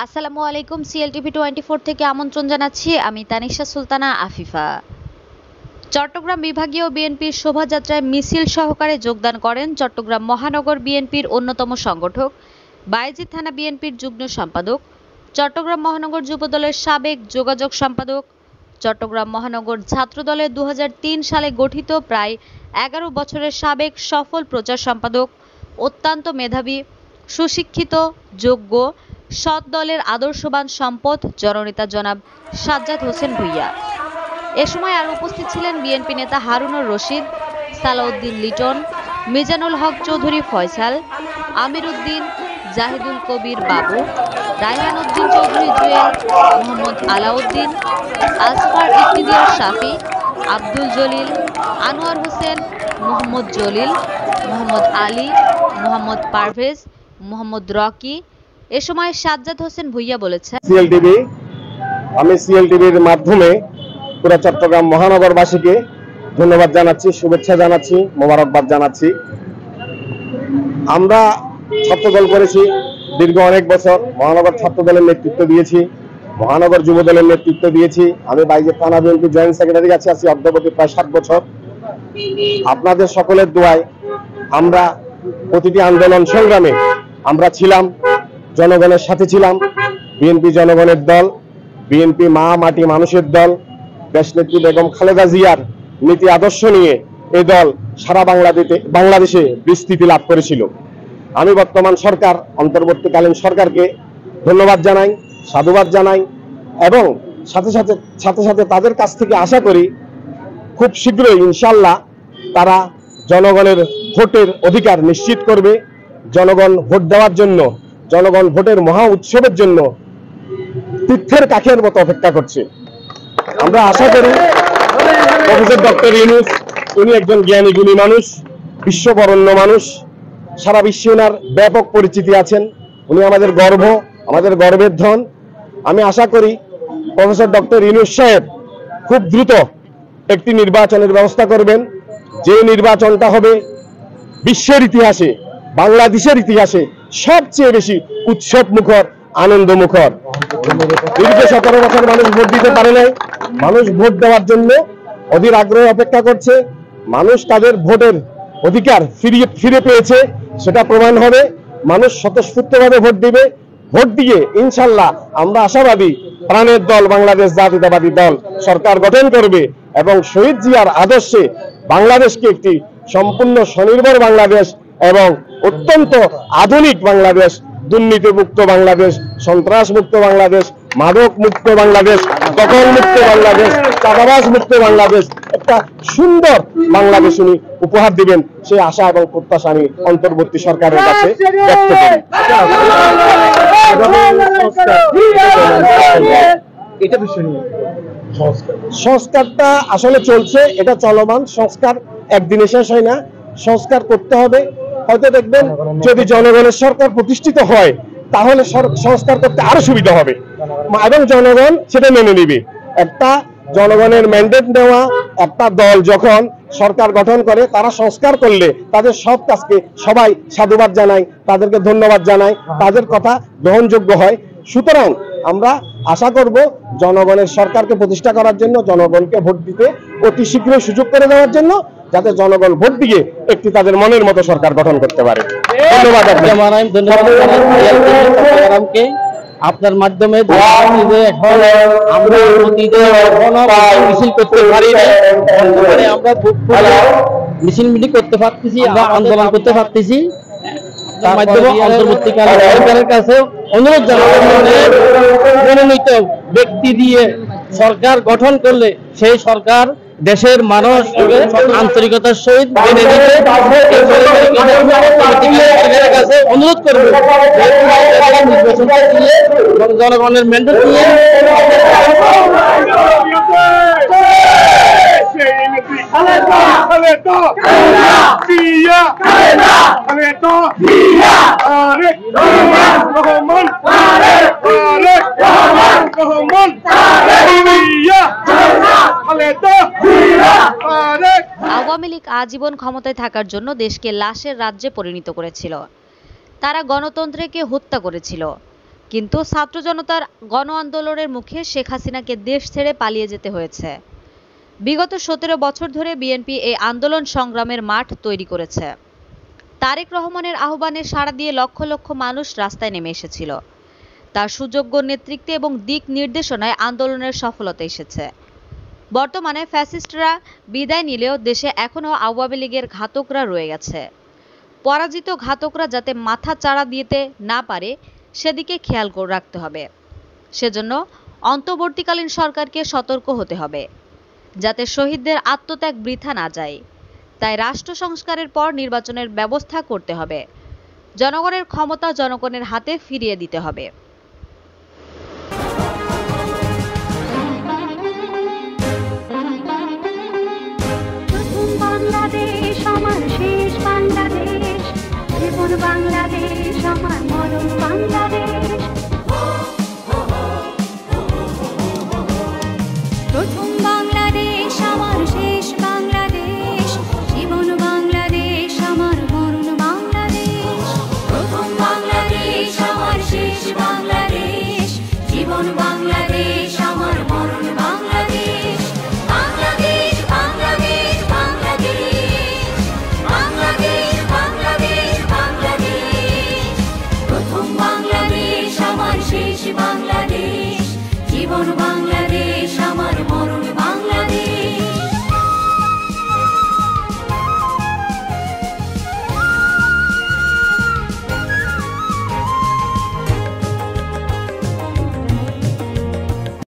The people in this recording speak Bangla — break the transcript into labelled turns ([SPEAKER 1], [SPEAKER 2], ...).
[SPEAKER 1] আসসালামু আলাইকুম। সিএলটিভি 24 থেকে আমন্ত্রণ জানাচ্ছি আমি তানিশা সুলতানা আফিফা। চট্টগ্রাম বিভাগীয় বিএনপির শোভাযাত্রায় মিছিল সহকারে যোগদান করেন চট্টগ্রাম মহানগর বিএনপির অন্যতম সংগঠক, বায়েজিদ থানা বিএনপির যুগ্ম সম্পাদক, চট্টগ্রাম মহানগর যুবদলের সাবেক যোগাযোগ সম্পাদক, চট্টগ্রাম মহানগর ছাত্রদলের 2003 সালে গঠিত প্রায় 11 বছরের সাবেক সফল প্রচার সম্পাদক, অত্যন্ত মেধাবী, সুশিক্ষিত, যোগ্য, সৎ দলের আদর্শবান সম্পদ জননেতা জনাব সাজ্জাদ হোসেন ভূঁইয়া। এ সময় আরও উপস্থিত ছিলেন বিএনপি নেতা হারুনুর রশিদ, সালাউদ্দিন লিটন, মিজানুল হক চৌধুরী ফয়সাল, আমির উদ্দিন, জাহিদুল কবির বাবু, রায়হান উদ্দিন চৌধুরী জুয়েল, মোহাম্মদ আলাউদ্দিন, আসফার ইফতিদিয়ার শাফি, আব্দুল জলিল, আনোয়ার হোসেন, মোহাম্মদ জলিল, মোহাম্মদ আলী, মোহাম্মদ পারভেজ, মোহাম্মদ রকি। এ সময় সাজ্জাদ হোসেন ভূঁইয়া বলেছেন,
[SPEAKER 2] আমি সিএলটিভির মাধ্যমে পুরো চট্টগ্রাম মহানগরবাসীকে ধন্যবাদ জানাচ্ছি, শুভেচ্ছা জানাচ্ছি, মোবারকবাদ জানাচ্ছি। আমরা ছাত্রদল করেছি দীর্ঘ অনেক বছর, মহানগর ছাত্রদলের নেতৃত্ব দিয়েছি, মহানগর যুবদলের নেতৃত্ব দিয়েছি। আমি বায়েজিদ থানা বিএনপি জয়েন্ট সেক্রেটারি কাছে আছি অদ্যাবধি প্রায় 7 বছর। আপনাদের সকলের দোয়ায় আমরা প্রতিটি আন্দোলন সংগ্রামে আমরা ছিলাম, জনগণের সাথে ছিলাম। বিএনপি জনগণের দল, বিএনপি মা মাটি মানুষের দল। দেশনেত্রী বেগম খালেদা জিয়ার নীতি আদর্শ নিয়ে এই দল সারা বাংলাদেশে বিস্তৃতি লাভ করেছিল। আমি বর্তমান সরকার, অন্তর্বর্তীকালীন সরকারকে ধন্যবাদ জানাই, সাধুবাদ জানাই এবং সাথে সাথে তাদের কাছ থেকে আশা করি খুব শীঘ্রই ইনশাআল্লাহ তারা জনগণের ভোটের অধিকার নিশ্চিত করবে। জনগণ ভোট দেওয়ার জন্য, জনগণ ভোটের মহা উৎসবের জন্য তীর্থের কাঠের মতো অপেক্ষা করছে। আমরা আশা করি প্রফেসর ডক্টর ইউনূস, উনি একজন জ্ঞানী গুণী মানুষ, বিশ্ববরণ্য মানুষ, সারা বিশ্বে ওনার ব্যাপক পরিচিতি আছেন। উনি আমাদের গর্ব, আমাদের গর্বের ধন। আমি আশা করি প্রফেসর ডক্টর ইউনূস সাহেব খুব দ্রুত একটি নির্বাচনের ব্যবস্থা করবেন, যে নির্বাচনটা হবে বিশ্বের ইতিহাসে, বাংলাদেশের ইতিহাসে সবচেয়ে বেশি উৎসব মুখর, আনন্দ মুখর। দীর্ঘ 17 বছর মানুষ ভোট দিতে পারে নাই, মানুষ ভোট দেওয়ার জন্য অধীর আগ্রহে অপেক্ষা করছে। মানুষ তাদের ভোটের অধিকার ফিরে পেয়েছে, সেটা প্রমাণ হবে। মানুষ স্বতঃস্ফূর্তভাবে ভোট দিবে। ভোট দিয়ে ইনশাল্লাহ আমরা আশাবাদী প্রাণের দল বাংলাদেশ জাতীয়তাবাদী দল সরকার গঠন করবে এবং শহীদ জিয়ার আদর্শে বাংলাদেশকে একটি সম্পূর্ণ স্বনির্ভর বাংলাদেশ এবং অত্যন্ত আধুনিক বাংলাদেশ, দুর্নীতি মুক্ত বাংলাদেশ, সন্ত্রাস মুক্ত বাংলাদেশ, মাদক মুক্ত বাংলাদেশ, দখল মুক্ত বাংলাদেশ, চাঁদাবাজ মুক্ত বাংলাদেশ, একটা সুন্দর বাংলাদেশ উনি উপহার দিবেন, সেই আশা এবং প্রত্যাশা আমি অন্তর্বর্তী সরকারের কাছে ব্যক্ত করি। সংস্কারটা আসলে চলছে, এটা চলমান। সংস্কার একদিনে শেষ হয় না, সংস্কার করতে হবে। হয়তো দেখবেন যদি জনগণের সরকার প্রতিষ্ঠিত হয় তাহলে সংস্কার করতে আরো সুবিধা হবে এবং জনগণ সেটা মেনে নিবে। একটা জনগণের ম্যান্ডেট নেওয়া একটা দল যখন সরকার গঠন করে, তারা সংস্কার করলে তাদের সব কাজকে সবাই সাধুবাদ জানায়, তাদেরকে ধন্যবাদ জানায়, তাদের কথা গ্রহণযোগ্য হয়। সুতরাং আমরা আশা করব জনগণের সরকারকে প্রতিষ্ঠা করার জন্য, জনগণকে ভোট দিতে অতি শীঘ্রই সুযোগ করে দেওয়ার জন্য, যাতে জনগণ ভোট দিয়ে একটি তাদের মনের মতো সরকার গঠন করতে পারে। ধন্যবাদ আপনাকে।
[SPEAKER 3] আপনার মাধ্যমে আমরা মিছিল করতে পারি না, আমরা মিছিল মিটিং করতে পারতেছি, আমরা আন্দোলন করতে পারতেছি। তার মাধ্যমে অন্তর্বর্তীকালীন সরকারের কাছে অনুরোধ জানাবো, মনোনীত ব্যক্তি দিয়ে সরকার গঠন করলে সেই সরকার দেশের মানুষ আন্তরিকতার সহিত মেনে নিতে কাছে অনুরোধ করবে। জনগণের ম্যান্ডেট নিয়ে
[SPEAKER 1] আওয়ামী লীগ আজীবন ক্ষমতায় থাকার জন্য দেশকে লাশের রাজ্যে পরিণত করেছিল। তারা গণতন্ত্রকে হত্যা করেছিল। কিন্তু ছাত্র জনতার গণ আন্দোলনের মুখে শেখ হাসিনাকে দেশ ছেড়ে পালিয়ে যেতে হয়েছে। বিগত 17 বছর ধরে বিএনপি এই আন্দোলন সংগ্রামের মাঠ তৈরি করেছে। তারেক রহমানের আহ্বানে সাড়া দিয়ে লক্ষ লক্ষ মানুষ রাস্তায় নেমে এসেছিল। তার সুযোগ্য নেতৃত্বে এবং দিক নির্দেশনায় আন্দোলনের সফলতা এসেছে। বর্তমানে ফ্যাসিস্টরা বিদায় নিলেও দেশে এখনও আওয়ামী লীগের ঘাতকরা রয়ে গেছে। পরাজিত ঘাতকরা যাতে মাথা চাড়া দিতে না পারে সেদিকে খেয়াল রাখতে হবে। সেজন্য অন্তর্বর্তীকালীন সরকারকে সতর্ক হতে হবে, যাতে শহীদদের আত্মত্যাগ বৃথা না যায়। তাই রাষ্ট্র সংস্কারের পর নির্বাচনের ব্যবস্থা করতে হবে। জনগণের ক্ষমতা জনগণের হাতে ফিরিয়ে দিতে হবে।
[SPEAKER 4] বাংলাদেশ আমার শেষ বাংলাদেশ, জীবন বাংলাদেশ আমার মরণ বাংলাদেশ।